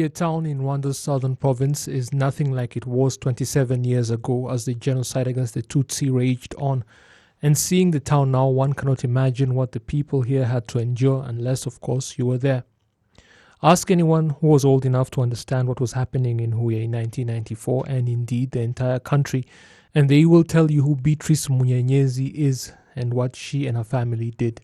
A town in Rwanda's southern province is nothing like it was 27 years ago as the genocide against the Tutsi raged on. And seeing the town now, one cannot imagine what the people here had to endure unless, of course, you were there. Ask anyone who was old enough to understand what was happening in Huye in 1994 and indeed the entire country, and they will tell you who Beatrice Munyenyezi is and what she and her family did.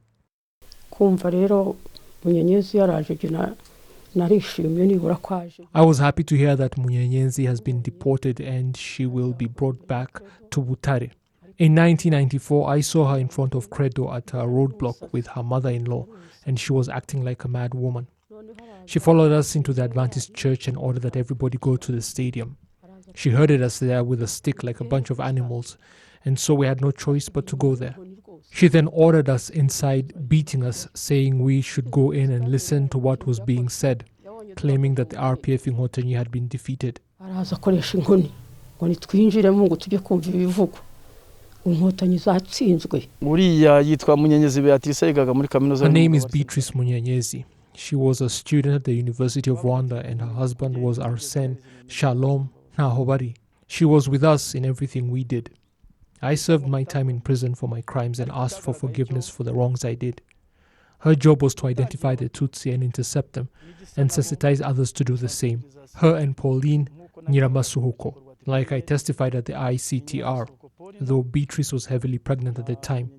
I was happy to hear that Munyenyezi has been deported and she will be brought back to Butare. In 1994, I saw her in front of Credo at a roadblock with her mother-in-law, and she was acting like a mad woman. She followed us into the Adventist church and ordered that everybody go to the stadium. She herded us there with a stick like a bunch of animals, and so we had no choice but to go there. She then ordered us inside, beating us, saying we should go in and listen to what was being said, claiming that the RPF in Inkotanyi had been defeated. Her name is Beatrice Munyenyezi. She was a student at the University of Rwanda and her husband was Arsene Shalom Ntahobari. She was with us in everything we did. I served my time in prison for my crimes and asked for forgiveness for the wrongs I did. Her job was to identify the Tutsi and intercept them and sensitize others to do the same. Her and Pauline Nyiramasuhuko, like I testified at the ICTR, though Beatrice was heavily pregnant at the time.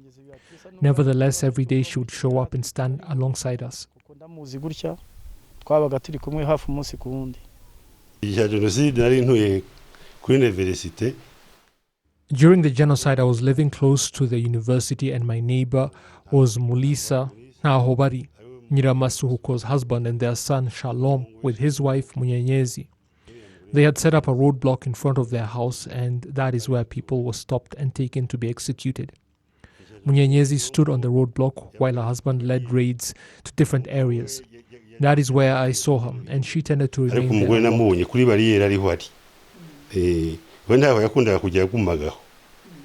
Nevertheless, every day she would show up and stand alongside us. During the genocide, I was living close to the university and my neighbor was Mulisa Ntahobari, Nyiramasuhuko's husband, and their son Shalom with his wife Munyenyezi. They had set up a roadblock in front of their house, and that is where people were stopped and taken to be executed. Munyenyezi stood on the roadblock while her husband led raids to different areas. That is where I saw her, and she tended to remain there.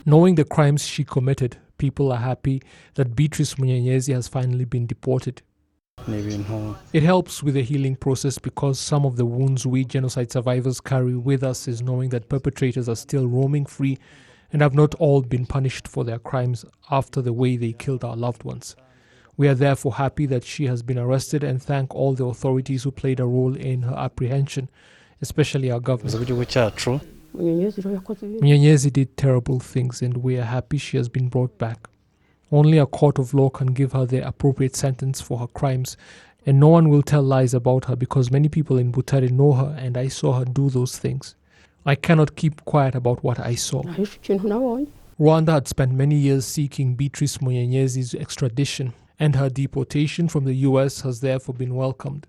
Knowing the crimes she committed, people are happy that Beatrice Munyenyezi has finally been deported. It helps with the healing process because some of the wounds we genocide survivors carry with us is knowing that perpetrators are still roaming free and have not all been punished for their crimes after the way they killed our loved ones. We are therefore happy that she has been arrested and thank all the authorities who played a role in her apprehension, especially our government. Munyenyezi did terrible things and we are happy she has been brought back. Only a court of law can give her the appropriate sentence for her crimes, and no one will tell lies about her because many people in Butare know her and I saw her do those things. I cannot keep quiet about what I saw. Rwanda had spent many years seeking Beatrice Munyenyezi's extradition, and her deportation from the US has therefore been welcomed.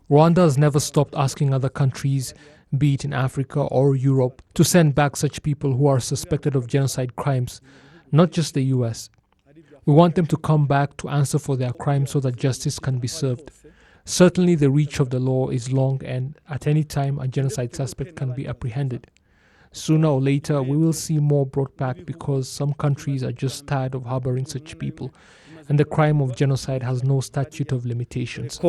Rwanda has never stopped asking other countries, be it in Africa or Europe, to send back such people who are suspected of genocide crimes, not just the US. We want them to come back to answer for their crimes so that justice can be served. Certainly the reach of the law is long and at any time a genocide suspect can be apprehended. Sooner or later we will see more brought back because some countries are just tired of harboring such people, and the crime of genocide has no statute of limitations.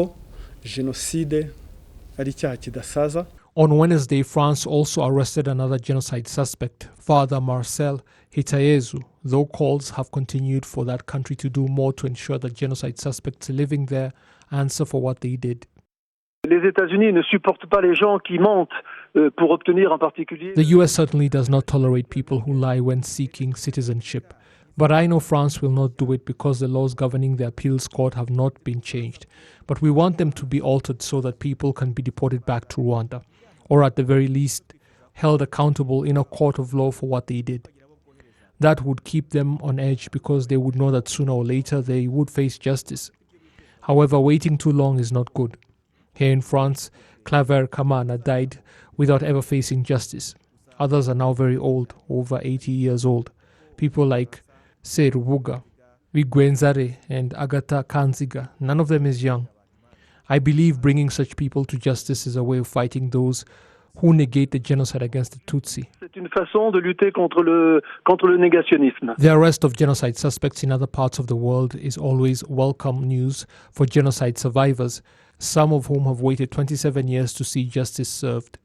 On Wednesday, France also arrested another genocide suspect, Father Marcel Hitayezu, though calls have continued for that country to do more to ensure that genocide suspects living there answer for what they did. The US certainly does not tolerate people who lie when seeking citizenship. But I know France will not do it because the laws governing the appeals court have not been changed. But we want them to be altered so that people can be deported back to Rwanda, or at the very least, held accountable in a court of law for what they did. That would keep them on edge because they would know that sooner or later they would face justice. However, waiting too long is not good. Here in France, Claver Kamana died without ever facing justice. Others are now very old, over 80 years old. People like Serubuga, Vigwenzare and Agatha Kanziga, none of them is young. I believe bringing such people to justice is a way of fighting those who negate the genocide against the Tutsi. C'est une façon de lutter contre le négationnisme. The arrest of genocide suspects in other parts of the world is always welcome news for genocide survivors, some of whom have waited 27 years to see justice served.